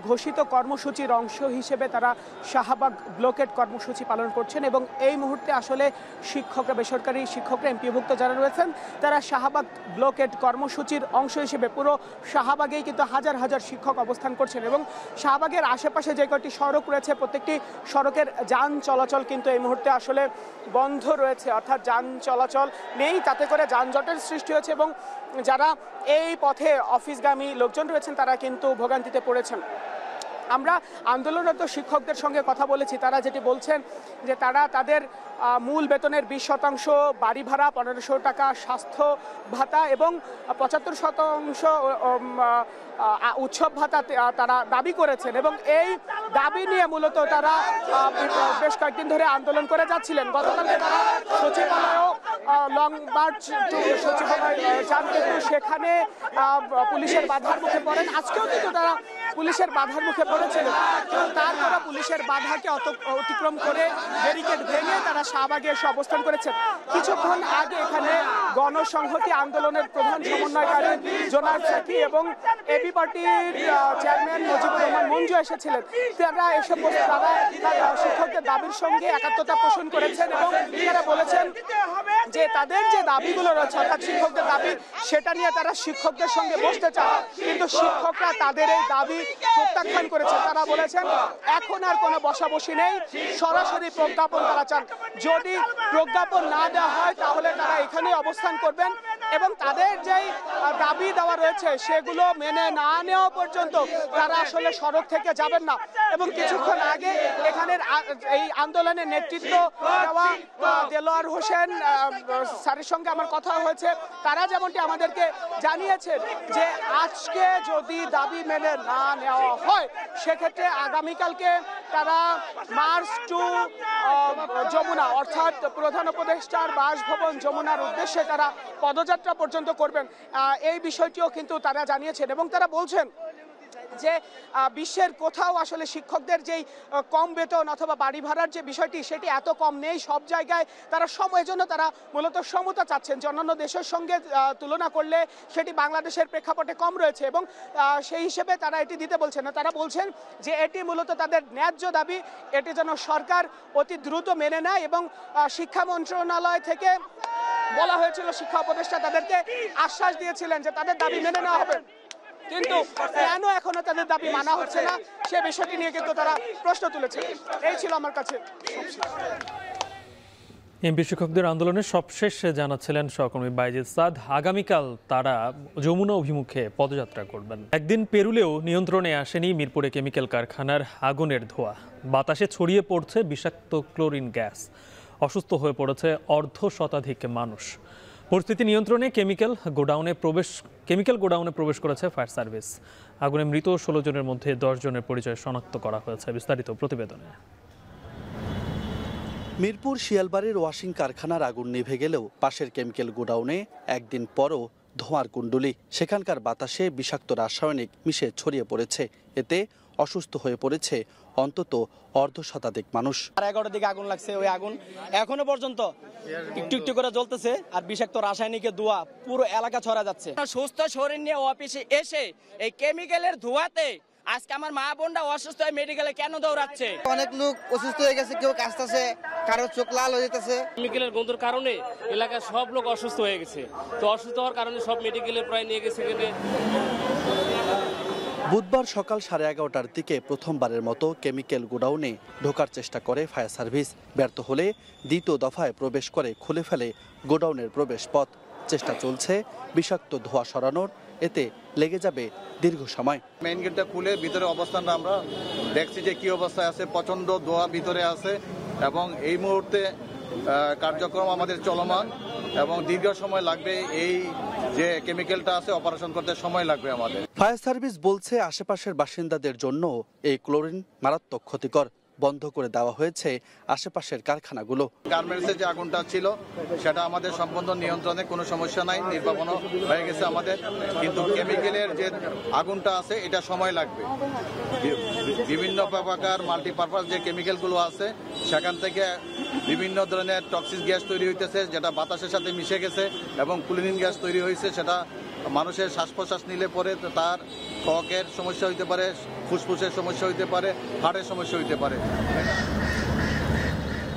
ঘোষিত কর্মসূচির অংশ হিসেবে তারা শাহবাগ ব্লকেট কর্মসূচি পালন করছেন এবং এই মুহূর্তে আসলে শিক্ষকরা, বেসরকারি শিক্ষকরা, এমপিভুক্ত যারা রয়েছেন তারা শাহবাগ ব্লকেট কর্মসূচির অংশ হিসেবে পুরো শাহবাগেই কিন্তু হাজার হাজার শিক্ষক অবস্থান করছেন এবং শাহবাগের আশেপাশে যে কয়েকটি সড়ক রয়েছে প্রত্যেকটি সড়কের যান চলাচল কিন্তু এই মুহূর্তে আসলে বন্ধ রয়েছে, অর্থাৎ যান চলাচল নেই, তাতে করে যানজটের সৃষ্টি হয়েছে এবং যারা এই পথে অফিসগামী লোকজন রয়েছেন তারা কিন্তু ভোগান্তিতে পড়েছেন। আমরা আন্দোলনরত শিক্ষকদের সঙ্গে কথা বলেছি, তারা যেটি বলছেন যে তারা তাদের মূল বেতনের 20% বাড়ি ভাড়া, 1500 টাকা স্বাস্থ্য ভাতা এবং 75% উৎসব ভাতা তারা দাবি করেছেন এবং এই দাবি নিয়ে মূলত তারা বেশ কয়েকদিন ধরে আন্দোলন করে যাচ্ছিলেন। গতকালকে তারা সচিবালয়েও লং মার্চ সচিবালয় যান, কিন্তু সেখানে পুলিশের বাধার মুখে পড়েন। আজকেও কিন্তু তারা পুলিশের বাধার মুখে পড়েছিলেন, তারপরে পুলিশের বাধাকে অতিক্রম করে ব্যারিকেড ভেঙে তারা শাহবাগে এসে অবস্থান করেছেন। কিছুক্ষণ আগে এখানে গণসংহতি আন্দোলনের প্রধান সমন্বয়কারী জোনায়েদ সাকি এবং এবি পার্টির চেয়ারম্যান মুজিবুর রহমান মঞ্জু এসেছিলেন। তারা এসে তারা শিক্ষকদের দাবির সঙ্গে একাত্মতা পোষণ করেছেন এবং তারা বলেছেন যে তাদের যে দাবিগুলো রয়েছে, অর্থাৎ শিক্ষকদের দাবি, সেটা নিয়ে তারা শিক্ষকদের সঙ্গে বসতে চায়, কিন্তু শিক্ষকরা তাদের এই দাবি প্রত্যাখ্যান করেছে। তারা বলেছেন এখন আর কোনো বসাবসি নেই, সরাসরি প্রজ্ঞাপন তারা চান। যদি প্রজ্ঞাপন না দেওয়া হয় তাহলে তারা এখানেই অবস্থান করবেন এবং তাদের যেই দাবি দেওয়া রয়েছে সেগুলো মেনে না নেওয়া পর্যন্ত তারা আসলে সড়ক থেকে যাবেন না। এবং কিছুক্ষণ আগে এখানের এই আন্দোলনের নেতৃত্ব দেওয়া দেলোয়ার হোসেন স্যারের সঙ্গে আমার কথা হয়েছে, তারা যেমনটি আমাদেরকে জানিয়েছেন যে আজকে যদি দাবি মেনে না নেওয়া হয় সেক্ষেত্রে আগামীকালকে তারা মার্চ টু যমুনা, অর্থাৎ প্রধান উপদেষ্টার বাসভবন যমুনার উদ্দেশ্যে তারা পদযাত্রা পর্যন্ত করবেন। এই বিষয়টিও কিন্তু তারা জানিয়েছেন এবং তারা বলছেন যে বিশ্বের কোথাও আসলে শিক্ষকদের যেই কম বেতন অথবা বাড়ি ভাড়ার যে বিষয়টি সেটি এত কম নেই সব জায়গায়। তারা সময়ের জন্য তারা মূলত সমতা চাচ্ছেন, যে অন্যান্য দেশের সঙ্গে তুলনা করলে সেটি বাংলাদেশের প্রেক্ষাপটে কম রয়েছে এবং সেই হিসেবে তারা এটি দিতে বলছেন না। তারা বলছেন যে এটি মূলত তাদের ন্যায্য দাবি, এটি যেন সরকার অতি দ্রুত মেনে নেয় এবং শিক্ষা মন্ত্রণালয় থেকে বলা হয়েছিল, শিক্ষা উপদেষ্টা তাদেরকে আশ্বাস দিয়েছিলেন যে তাদের দাবি মেনে নেওয়া হবে, কিন্তু কেন এখনো তাদের দাবি মানা হচ্ছে না সে বিষয়টি নিয়ে কিন্তু তারা প্রশ্ন তুলেছে। এই ছিল আমার কাছে। এমপি শিক্ষকদের আন্দোলনের সবশেষ জানাচ্ছিলেন সহকর্মী বাইজিদ সাদ। আগামীকাল তারা যমুনা অভিমুখে পদযাত্রা করবেন। একদিন পেরুলেও নিয়ন্ত্রণে আসেনি মিরপুরে কেমিক্যাল কারখানার আগুনের ধোঁয়া। বাতাসে ছড়িয়ে পড়ছে বিষাক্ত ক্লোরিন গ্যাস। অসুস্থ হয়ে পড়েছে 1/2 মানুষ। পরিস্থিতি নিয়ন্ত্রণে কেমিক্যাল গোডাউনে প্রবেশ করেছে ফায়ার সার্ভিস। আগুনে মৃত 16 জনের মধ্যে 10 জনের পরিচয় শনাক্ত করা হয়েছে। বিস্তারিত প্রতিবেদনে। মিরপুর শিয়ালবাড়ির ওয়াশিং কারখানার আগুন নিভে গেলেও পাশের কেমিক্যাল গোডাউনে একদিন পরও ধোঁয়ার কুণ্ডলী। সেখানকার বাতাসে বিষাক্ত রাসায়নিক মিশে ছড়িয়ে পড়েছে। এতে অসুস্থ হয়ে পড়েছে অন্তত 1/2 মানুষ। 11টার দিকে আগুন লাগছে, ওই আগুন এখনো পর্যন্ত একটু একটু করে জ্বলতেছে আর বিষাক্ত রাসায়নিকের ধোঁয়া পুরো এলাকা ছড়া যাচ্ছে। সুস্থ শরীর নিয়ে অফিসে এসে এই কেমিক্যালের ধোঁয়াতে আজকে আমার মা বোনরা অসুস্থ হয়ে মেডিকেলে কেন দৌড়াচ্ছে? অনেক লোক অসুস্থ হয়ে গেছে, কেউ কাশতেছে, কারো চোখ লাল হয়ে যেতেছে। কেমিক্যালের গন্ধের কারণে এলাকার সব লোক অসুস্থ হয়ে গেছে। তো অসুস্থ হওয়ার কারণে সব মেডিকেলে প্রায় নিয়ে গেছে। বুধবার সকাল 11:30টার দিকে প্রথমবারের মতো কেমিক্যাল গোডাউনে ঢোকার চেষ্টা করে ফায়ার সার্ভিস। ব্যর্থ হলে দ্বিতীয় দফায় প্রবেশ করে খুলে ফেলে গোডাউনের প্রবেশ পথ। চেষ্টা চলছে বিষাক্ত ধোঁয়া সরানোর, এতে লেগে যাবে দীর্ঘ সময়। মেইন গেটটা খুলে ভিতরে অবস্থানটা আমরা দেখছি যে কি অবস্থায় আছে, প্রচন্ড ধোঁয়া ভিতরে আছে এবং এই মুহূর্তে কার্যক্রম আমাদের চলমান এবং দীর্ঘ সময় লাগবে। এই যে কেমিক্যালটা আছে অপারেশন করতে সময় লাগবে আমাদের। ফায়ার সার্ভিস বলছে আশেপাশের বাসিন্দাদের জন্য এই ক্লোরিন মারাত্মক ক্ষতিকর। বন্ধ করে দেওয়া হয়েছে আশেপাশের কারখানাগুলো। গার্মেন্টসে যে আগুনটা ছিল সেটা আমাদের সম্পূর্ণ নিয়ন্ত্রণে, কোনো সমস্যা নাই, নির্বাপনও হয়ে গেছে আমাদের। কিন্তু কেমিক্যালের যে আগুনটা আছে এটা সময় লাগবে। বিভিন্ন প্রকার মাল্টিপারপাস যে কেমিক্যালগুলো আছে সেখান থেকে বিভিন্ন ধরনের টক্সিক গ্যাস তৈরি হইতেছে, যেটা বাতাসের সাথে মিশে গেছে এবং ক্লোরিন গ্যাস তৈরি হয়েছে। সেটা মানুষের শ্বাস প্রশ্বাস নিলে পরে তার ত্বকের সমস্যা হইতে পারে, ফুসফুসের সমস্যা হইতে পারে, হার্টের সমস্যা হইতে পারে।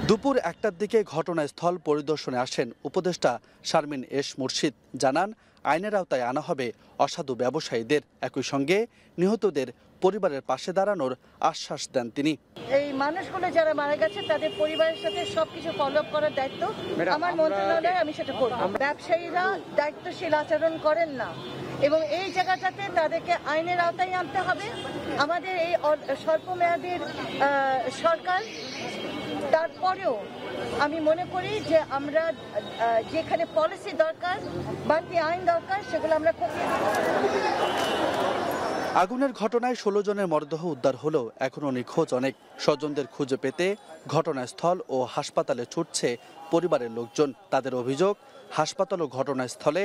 দুপুর 1টার দিকে ঘটনাস্থল পরিদর্শনে আসেন উপদেষ্টা শারমিন এস মুর্শিদ। জানান আইনের আওতায় আনা হবে অসাধু ব্যবসায়ীদের। একই সঙ্গে নিহতদের পরিবারের পাশে দাঁড়ানোর আশ্বাস দেন তিনি। এই মানুষগুলো যারা মারা গেছে তাদের পরিবারের সাথে সবকিছু ফলো আপ করার দায়িত্ব আমার মন্ত্রণালয়ে, আমি সেটা করব। ব্যবসায়ীরা দায়িত্বশীল আচরণ করেন না এবং এই জায়গাটাতে তাদেরকে আইনের আওতায় আনতে হবে। আমাদের এই স্বল্পমেয়াদীর সরকার, তারপরেও আমি মনে করি যে আমরা যেখানে পলিসি দরকার, বাড়তি আইন দরকার, সেগুলো আমরা করতে। আগুনের ঘটনায় 16 জনের মরদেহ উদ্ধার হলেও এখনও নিখোঁজ অনেক। স্বজনদের খুঁজে পেতে ঘটনাস্থল ও হাসপাতালে ছুটছে পরিবারের লোকজন। তাদের অভিযোগ, হাসপাতাল ও ঘটনাস্থলে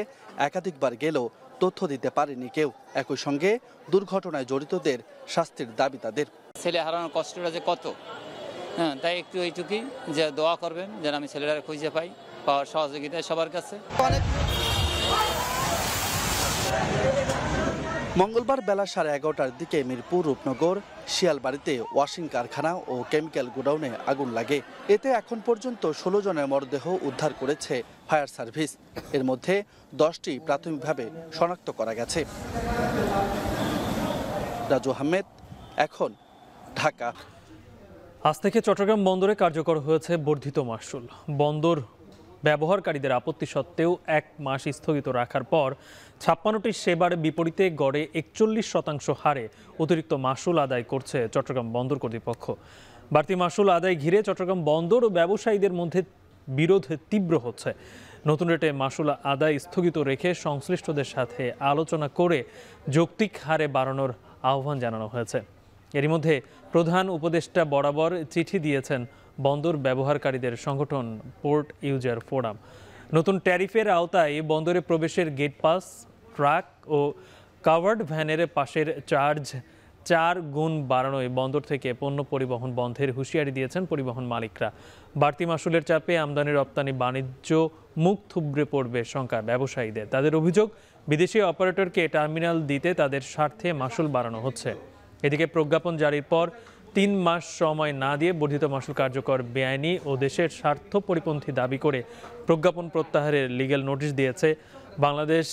একাধিকবার গেলেও তথ্য দিতে পারেনি কেউ। একই সঙ্গে দুর্ঘটনায় জড়িতদের শাস্তির দাবি তাদের। ছেলে হারানোর কষ্টটা যে কত, হ্যাঁ, তাই একটু এইটুকুই যে দোয়া করবেন যেন আমি ছেলেরা খুঁজে পাই, পাওয়ার সহযোগিতা সবার কাছে। মঙ্গলবার বেলা 11:30টার দিকে মিরপুর রূপনগর শিয়ালবাড়িতে ওয়াশিং কারখানা ও কেমিক্যাল গোডাউনে আগুন লাগে। এতে এখন পর্যন্ত 16 জনের মরদেহ উদ্ধার করেছে ফায়ার সার্ভিস। এর মধ্যে 10টি প্রাথমিকভাবে শনাক্ত করা গেছে। রাজু আহমেদ, এখন, ঢাকা। আজ থেকে চট্টগ্রাম বন্দরে কার্যকর হয়েছে বর্ধিত মাশুল। বন্দর ব্যবহারকারীদের আপত্তি সত্ত্বেও 1 মাস স্থগিত রাখার পর 56টি সেবার বিপরীতে গড়ে 41% হারে অতিরিক্ত মাশুল আদায় করছে চট্টগ্রাম বন্দর কর্তৃপক্ষ। বাড়তি মাশুল আদায় ঘিরে চট্টগ্রাম বন্দর ও ব্যবসায়ীদের মধ্যে বিরোধ তীব্র হচ্ছে। নতুন রেটে মাশুল আদায় স্থগিত রেখে সংশ্লিষ্টদের সাথে আলোচনা করে যৌক্তিক হারে বাড়ানোর আহ্বান জানানো হয়েছে। এরই মধ্যে প্রধান উপদেষ্টা বরাবর চিঠি দিয়েছেন বন্দর ব্যবহারকারীদের সংগঠন পোর্ট ইউজার ফোরাম। নতুন ট্যারিফের আওতায় বন্দরে প্রবেশের গেট পাস, ট্রাক ও কাভার্ড ভ্যানের পাশের চার্জ 4 গুণ বাড়ানোয় বন্দর থেকে পণ্য পরিবহন বন্ধের হুঁশিয়ারি দিয়েছেন পরিবহন মালিকরা। বাড়তি মাশুলের চাপে আমদানি রপ্তানি বাণিজ্য মুখ থুবড়ে পড়বে শঙ্কা ব্যবসায়ীদের। তাদের অভিযোগ, বিদেশি অপারেটরকে টার্মিনাল দিতে তাদের স্বার্থে মাশুল বাড়ানো হচ্ছে। এদিকে প্রজ্ঞাপন জারির পর 3 মাস সময় না দিয়ে বর্ধিত মাশুল কার্যকর বেআইনি ও দেশের স্বার্থ পরিপন্থী দাবি করে প্রজ্ঞাপন প্রত্যাহারের লিগ্যাল নোটিশ দিয়েছে বাংলাদেশ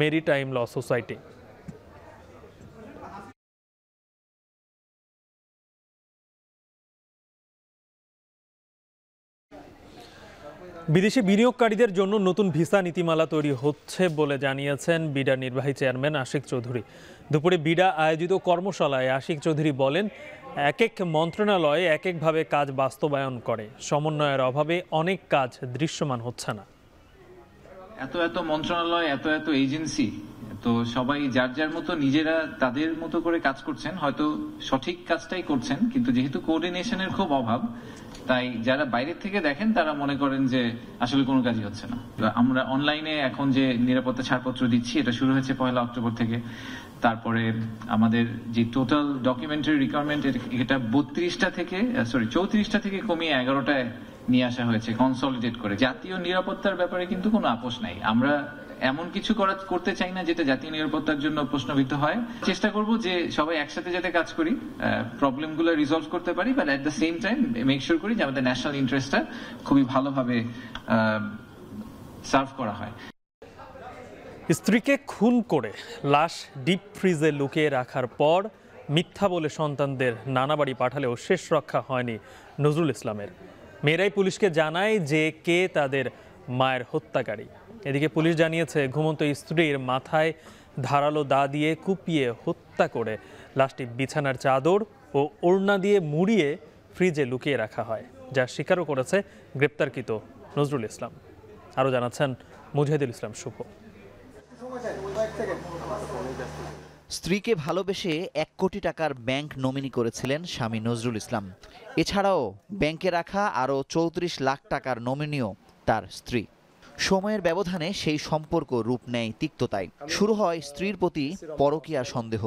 মেরিটাইম ল সোসাইটি। বিদেশি বিনিয়োগকারীদের জন্য নতুন ভিসা নীতিমালা তৈরি হচ্ছে বলে জানিয়েছেন বিডার নির্বাহী চেয়ারম্যান আশিক চৌধুরী। দুপুরে বিডা আয়োজিত কর্মশালায় আশিক চৌধুরী বলেন, এক এক মন্ত্রণালয় এক একভাবে কাজ বাস্তবায়ন করে, সমন্বয়ের অভাবে অনেক কাজ দৃশ্যমান হচ্ছে না। এত মন্ত্রণালয়, এত এজেন্সি, তো সবাই যার যার মতো নিজেরা তাদের মতো করে কাজ করছেন, হয়তো সঠিক কাজটাই করছেন, কিন্তু যেহেতু কোঅর্ডিনেশনের খুব অভাব, তাই যারা বাইরের থেকে দেখেন তারা মনে করেন যে আসলে কোনো কাজই হচ্ছে না। আমরা অনলাইনে এখন যে নিরাপত্তা ছাড়পত্র দিচ্ছি, এটা শুরু হয়েছে 1 অক্টোবর থেকে। তারপরে আমাদের যে টোটাল ডকুমেন্টারি রিকোয়ারমেন্ট, এটা 34টা থেকে কমিয়ে 11টায় নিয়ে আসা হয়েছে কনসলিডেট করে। জাতীয় নিরাপত্তার ব্যাপারে কিন্তু কোনো আপোষ নাই। আমরা এমন কিছু করতে চাই না যেটা জাতীয় নিরাপত্তার জন্য প্রশ্নবিদ্ধ হয়। চেষ্টা করব যে সবাই একসাথে যাতে কাজ করি, প্রবলেমগুলো রিজলভ করতে পারি, but at the same time make sure করি যে আমাদের ন্যাশনাল ইন্টারেস্টটা খুবই ভালোভাবে সার্ভ করা হয়। স্ত্রীকে খুন করে লাশ ডিপ ফ্রিজে লুকিয়ে রাখার পর মিথ্যা বলে সন্তানদের নানা বাড়ি পাঠালেও শেষ রক্ষা হয়নি নজরুল ইসলামের। মেয়েরাই পুলিশকে জানায় যে কে তাদের মায়ের হত্যাকারী। এদিকে পুলিশ জানিয়েছে, ঘুমন্ত স্ত্রীর মাথায় ধারালো দা দিয়ে কুপিয়ে হত্যা করে লাশটি বিছানার চাদর ও ওড়না দিয়ে মুড়িয়ে ফ্রিজে লুকিয়ে রাখা হয়, যা স্বীকারও করেছে গ্রেপ্তারকৃত নজরুল ইসলাম। আরও জানাচ্ছেন মুজাহিদুল ইসলাম শুভ। স্ত্রীকে ভালোবেসে 1 কোটি টাকার ব্যাংক নমিনি করেছিলেন স্বামী নজরুল ইসলাম। এছাড়াও ব্যাংকে রাখা আরও 34 লাখ টাকার নমিনিও তার স্ত্রী। সময়ের ব্যবধানে সেই সম্পর্ক রূপ নেয় তিক্ততায়। শুরু হয় স্ত্রীর প্রতি পরকীয়ার সন্দেহ।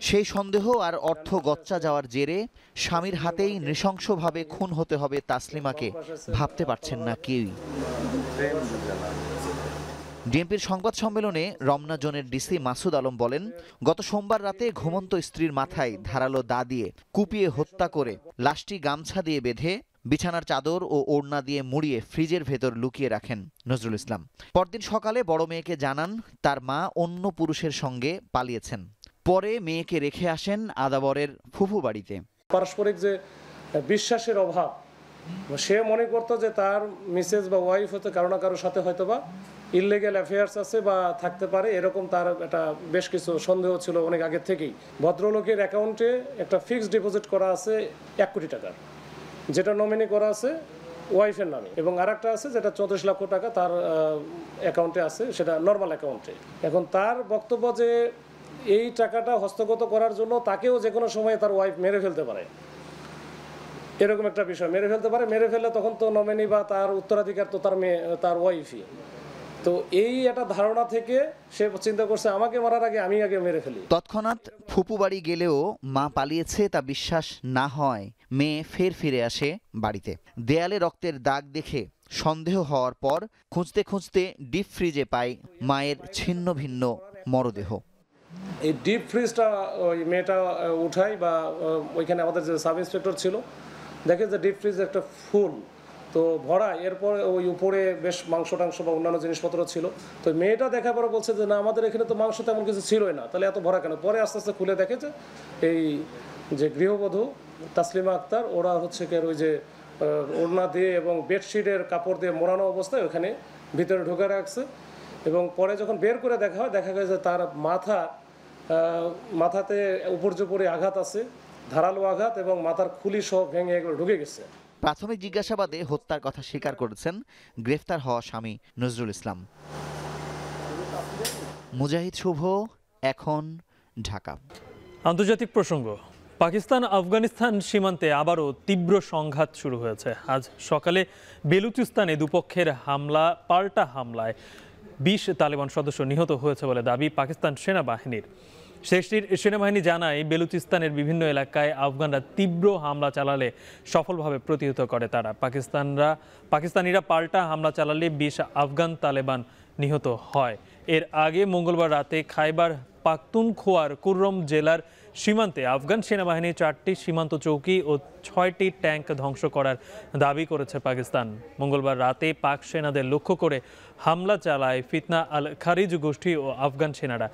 সেই সন্দেহ আর অর্থ গচ্চা যাওয়ার জেরে স্বামীর হাতেই নৃশংসভাবে খুন হতে হবে তাসলিমাকে ভাবতে পারছেন না কেউই। ডিএমপির সংবাদ সম্মেলনে রমনা জোনের ডিসি মাসুদ আলম বলেন, গত সোমবার রাতে ঘুমন্ত স্ত্রীর মাথায় ধারালো দা দিয়ে কুপিয়ে হত্যা করে লাশটি গামছা দিয়ে বেঁধে বিছানার চাদর ও ওড়না দিয়ে মুড়িয়ে ফ্রিজের ভেতর লুকিয়ে রাখেন নজরুল ইসলাম। পরদিন সকালে বড় মেয়েকে জানান তার মা অন্য পুরুষের সঙ্গে পালিয়েছেন। পরে মেয়েকে রেখে আসেন আদাবরের ফুফু বাড়িতে। পারস্পরিক যে বিশ্বাসের অভাব, সে মনে করতো যে তার মিসেস বা ওয়াইফ হতে কারো না কারোর সাথে হয়তো বা ইললিগ্যাল অ্যাফেয়ার্স আছে বা থাকতে পারে, এরকম তার একটা বেশ কিছু সন্দেহ ছিল অনেক আগের থেকেই। ভদ্রলোকের অ্যাকাউন্টে একটা ফিক্সড ডিপোজিট করা আছে 1 কোটি টাকার, যেটা নমিনি করা আছে ওয়াইফের নামে, এবং আরেকটা আছে যেটা 34 লক্ষ টাকা তার অ্যাকাউন্টে আছে, সেটা নর্মাল অ্যাকাউন্টে। এখন তার বক্তব্য যে এই টাকাটা হস্তগত করার জন্য তাকেও যে কোনো সময় তার ওয়াইফ মেরে ফেলতে পারে, এরকম একটা বিষয়। মেরে ফেলতে পারে, মেরে ফেললে তখন তো নমিনি বা তার উত্তরাধিকার তো তার ওয়াইফই। তো এই একটা ধারণা থেকে সে চিন্তা করছে আমাকে মারার আগে আমি আগে মেরে ফেলি। তৎক্ষণাৎ ফুপু বাড়ি গেলেও মা পালিয়েছে তা বিশ্বাস না হয় মেয়ে ফিরে আসে বাড়িতে। দেয়ালে রক্তের দাগ দেখে সন্দেহ হওয়ার পর খুঁজতে খুঁজতে ডিপ ফ্রিজে পায় মায়ের ছিন্ন ভিন্ন মরদেহ। এই ডিপ ফ্রিজটা ওই মেয়েটা উঠাই বা ওইখানে আমাদের যে সাব ইন্সপেক্টর ছিল দেখে যে ডিপ ফ্রিজ একটা ফুল তো ভরা, এরপর ওই উপরে বেশ মাংস টাংস বা অন্যান্য জিনিসপত্র ছিল। তো মেয়েটা দেখার পরে বলছে যে না, আমাদের এখানে তো মাংস তেমন কিছু ছিলই না, তাহলে এত ভরা কেন? পরে আস্তে আস্তে খুলে দেখে যে এই যে গৃহবধূ তাসলিমা আক্তার, ওরা হচ্ছে কি ওই যে ওড়না দিয়ে এবং বেডশিটের কাপড় দিয়ে মোড়ানো অবস্থায় ওখানে ভিতরে ঢুকে রাখছে। এবং পরে যখন বের করে দেখা হয়, দেখা গেছে তার মাথাতে উপর্যুপরি আঘাত আছে, ধারালো আঘাত, এবং মাথার খুলি সহ ভেঙে এগুলো ঢুকে গেছে। প্রাথমিক জিজ্ঞাসাবাদে হত্যার কথা স্বীকার করেছেন গ্রেফতার হওয়া স্বামী নজরুল ইসলাম। মুজাহিদ শুভ, এখন, ঢাকা। আন্তর্জাতিক প্রসঙ্গ। পাকিস্তান আফগানিস্তান সীমান্তে আবারও তীব্র সংঘাত শুরু হয়েছে। আজ সকালে বেলুচিস্তানে দুপক্ষের পাল্টা হামলায় 20 তালেবান সদস্য নিহত হয়েছে বলে দাবি পাকিস্তান সেনাবাহিনীর। দেশটির সেনাবাহিনী জানায়, বেলুচিস্তানের বিভিন্ন এলাকায় আফগানরা তীব্র হামলা চালালে সফলভাবে প্রতিহত করে তারা। পাকিস্তানিরা পাল্টা হামলা চালালে 20 আফগান তালেবান নিহত হয়। এর আগে মঙ্গলবার রাতে খাইবার পাখতুনখোয়ার কুররম জেলার সীমান্তে আফগান সেনাবাহিনী 4টি সীমান্ত চৌকি ও 6টি ট্যাঙ্ক ধ্বংস করার দাবি করেছে পাকিস্তান। মঙ্গলবার রাতে পাক সেনাদের লক্ষ্য করে হামলা চালায় ফিতনা আল খারিজ গোষ্ঠী ও আফগান সেনারা।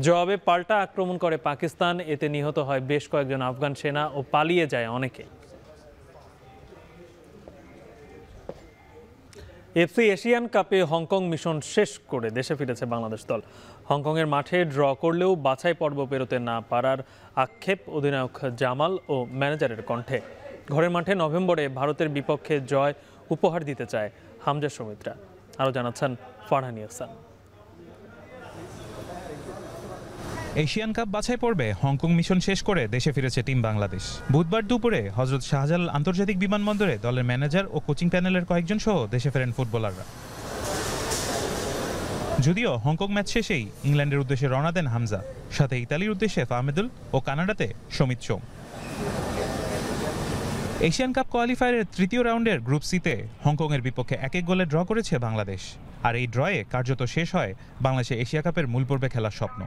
জবাবে পাল্টা আক্রমণ করে পাকিস্তান। এতে নিহত হয় বেশ কয়েকজন আফগান সেনা ও পালিয়ে যায় অনেকে। এফসি এশিয়ান কাপে হংকং মিশন শেষ করে দেশে ফিরেছে বাংলাদেশ দল। হংকংয়ের মাঠে ড্র করলেও বাছাই পর্ব পেরোতে না পারার আক্ষেপ অধিনায়ক জামাল ও ম্যানেজারের কণ্ঠে। ঘরের মাঠে নভেম্বরে ভারতের বিপক্ষে জয় উপহার দিতে চায় হামজা সৌমিত্রা। আরও জানাচ্ছেন ফারহানি হাসান। এশিয়ান কাপ বাছাই পর্বে হংকং মিশন শেষ করে দেশে ফিরেছে টিম বাংলাদেশ। বুধবার দুপুরে হযরত শাহজালাল আন্তর্জাতিক বিমানবন্দরে দলের ম্যানেজার ও কোচিং প্যানেলের কয়েকজন সহ দেশে ফেরেন ফুটবলাররা। যদিও হংকং ম্যাচ শেষেই ইংল্যান্ডের উদ্দেশ্যে রওনা দেন হামজা, সাথে ইতালির উদ্দেশ্যে ফাহমেদুল ও কানাডাতে সমিত সোম। এশিয়ান কাপ কোয়ালিফায়ারের তৃতীয় রাউন্ডের গ্রুপ সিতে হংকংয়ের বিপক্ষে 1-1 গোলে ড্র করেছে বাংলাদেশ। আর এই ড্রয়ে কার্যত শেষ হয় বাংলাদেশে এশিয়া কাপের মূল পর্বে খেলার স্বপ্ন।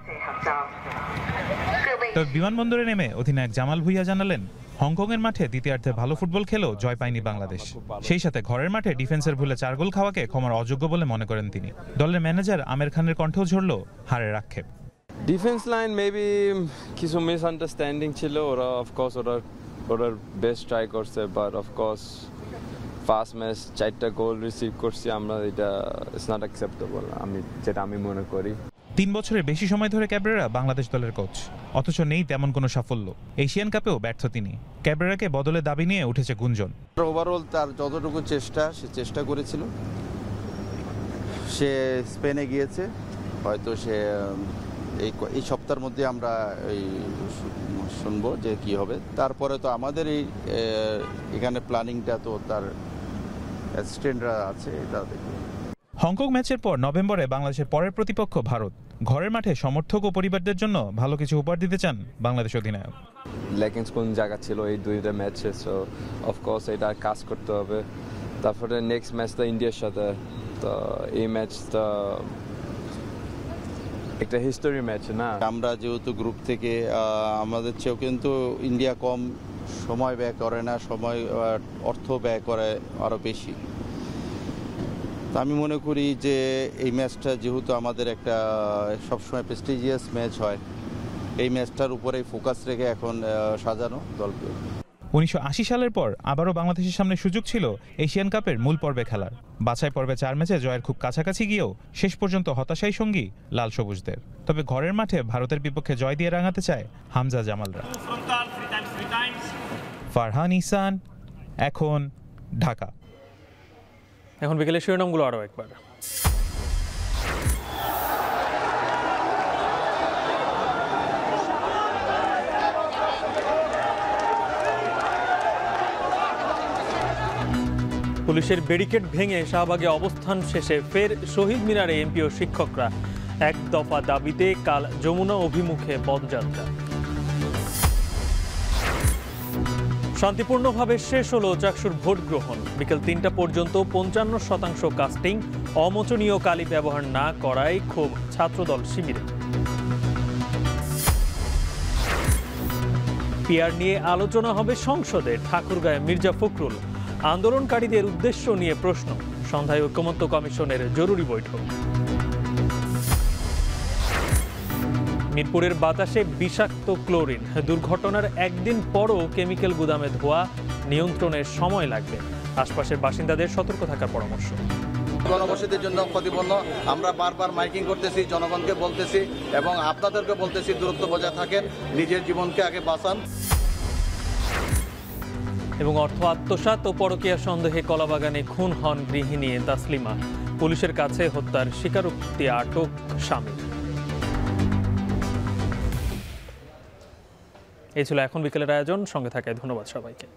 তবে বিমানবন্দরে নেমে অধিনায়ক জামাল ভুঁইয়া জানালেন, হংকংয়ের মাঠে দ্বিতীয়ার্ধে ভালো ফুটবল খেলেও জয় পায়নি বাংলাদেশ। সেই সাথে ঘরের মাঠে ডিফেন্সের ভুলে 4 গোল খাওয়াকে ক্ষমার অযোগ্য বলে মনে করেন তিনি। দলের ম্যানেজার আমের খানের কণ্ঠেও ঝরল হারের আক্ষেপ। ডিফেন্স লাইন মেবি কিছু মিসআন্ডারস্ট্যান্ডিং ছিল। ওরা অফকোর্স ওরা বেস্ট ট্রাই করছে, বাট অফকোর্স ফার্স্ট ম্যাচ 4টা গোল রিসিভ করছি আমরা, এটা ইটস নট অ্যাকসেপ্টেবল যেটা আমি মনে করি। 3 বছরের বেশি সময় ধরে ক্যাব্রেরা বাংলাদেশ দলের কোচ, অথচ নেই তেমন কোনো সাফল্য। এশিয়ান কাপেও ব্যর্থ তিনি। ক্যাব্রেরাকে বদলে দাবি নিয়ে উঠেছে গুঞ্জন। ওভারঅল তার যতটুকু সে চেষ্টা করেছিল, সে স্পেনে গিয়েছে, হয়তো সে এই সপ্তাহের মধ্যে আমরা শুনবো যে কি হবে। তারপরে তো আমাদের এখানে প্ল্যানিংটা তো তার অ্যাসিস্ট্যান্টরা আছে, এটা দেখবে। হংকং ম্যাচের পর নভেম্বরে বাংলাদেশের পরের প্রতিপক্ষ ভারত। ঘরের মাঠে সমর্থক ও পরিবারদের জন্য ভালো কিছু উপহার দিতে চান বাংলাদেশ অধিনায়ক। লেকিংস কোন জায়গা ছিল এই দুইটা ম্যাচে, সো অফকোর্স এটা কাজ করতে হবে। তারপরে নেক্সট ম্যাচটা ইন্ডিয়ার সাথে, তো এই ম্যাচটা একটা হিস্টোরি ম্যাচ না। আমরা যেহেতু গ্রুপ থেকে আমাদের চেয়েও কিন্তু ইন্ডিয়া কম সময় ব্যয় করে না, অর্থ ব্যয় করে আরও বেশি। তো আমি মনে করি যে এই ম্যাচটা যেহেতু আমাদের একটা সবসময় প্রেস্টিজিয়াস ম্যাচ হয়, এই ম্যাচটার উপরেই ফোকাস রেখে এখন সাজানো দলকে। 1980 সালের পর আবারও বাংলাদেশের সামনে সুযোগ ছিল এশিয়ান কাপের মূল পর্বে খেলার। বাছাই পর্বে 4 ম্যাচে জয়ের খুব কাছাকাছি গিয়েও শেষ পর্যন্ত হতাশাই সঙ্গী লাল সবুজদের। তবে ঘরের মাঠে ভারতের বিপক্ষে জয় দিয়ে রাঙাতে চায় হামজা জামালরা। ফারহান ইহসান, এখন, ঢাকা। এখন বিকেলে শিরোনামগুলো আরও একবার। পুলিশের ব্যারিকেড ভেঙে শাহবাগে অবস্থান শেষে ফের শহীদ মিনারে এমপি ও শিক্ষকরা। 1 দফা দাবিতে কাল যমুনা অভিমুখে পদযাত্রা। শান্তিপূর্ণভাবে শেষ হলো চাকসুর ভোট গ্রহণ। বিকেল 3টা পর্যন্ত 55% কাস্টিং। অমোচনীয় কালি ব্যবহার না করায় ক্ষোভ ছাত্রদল শিবিরে। পিআর নিয়ে আলোচনা হবে সংসদে, ঠাকুরগাঁয়ে মির্জা ফখরুল। আন্দোলনকারীদের উদ্দেশ্য নিয়ে প্রশ্ন। সন্ধ্যায় ঐকমত্য কমিশনের জরুরি বৈঠক। মিরপুরের বাতাসে বিষাক্ত ক্লোরিন। দুর্ঘটনার একদিন পরও কেমিক্যাল গুদামে ধোয়া, নিয়ন্ত্রণের সময় লাগবে। আশপাশের বাসিন্দাদের সতর্ক থাকার পরামর্শ। জনবসতির জন্য ক্ষতিপূর্ণ। আমরা বারবার মাইকিং করতেছি, জনগণকে বলতেছি এবং আপনাদেরকে বলতেছি, দূরত্ব বজায় থাকেন, নিজের জীবনকে আগে বাঁচান। এবং অর্থ আত্মসাৎ ও পরকীয়া সন্দেহে কলাবাগানে খুন হন গৃহিণী তাসলিমা। পুলিশের কাছে হত্যার স্বীকারোক্তি, আটক স্বামী। এই ছিল এখন বিকেলের আয়োজন। সঙ্গে থাকায় ধন্যবাদ সবাইকে।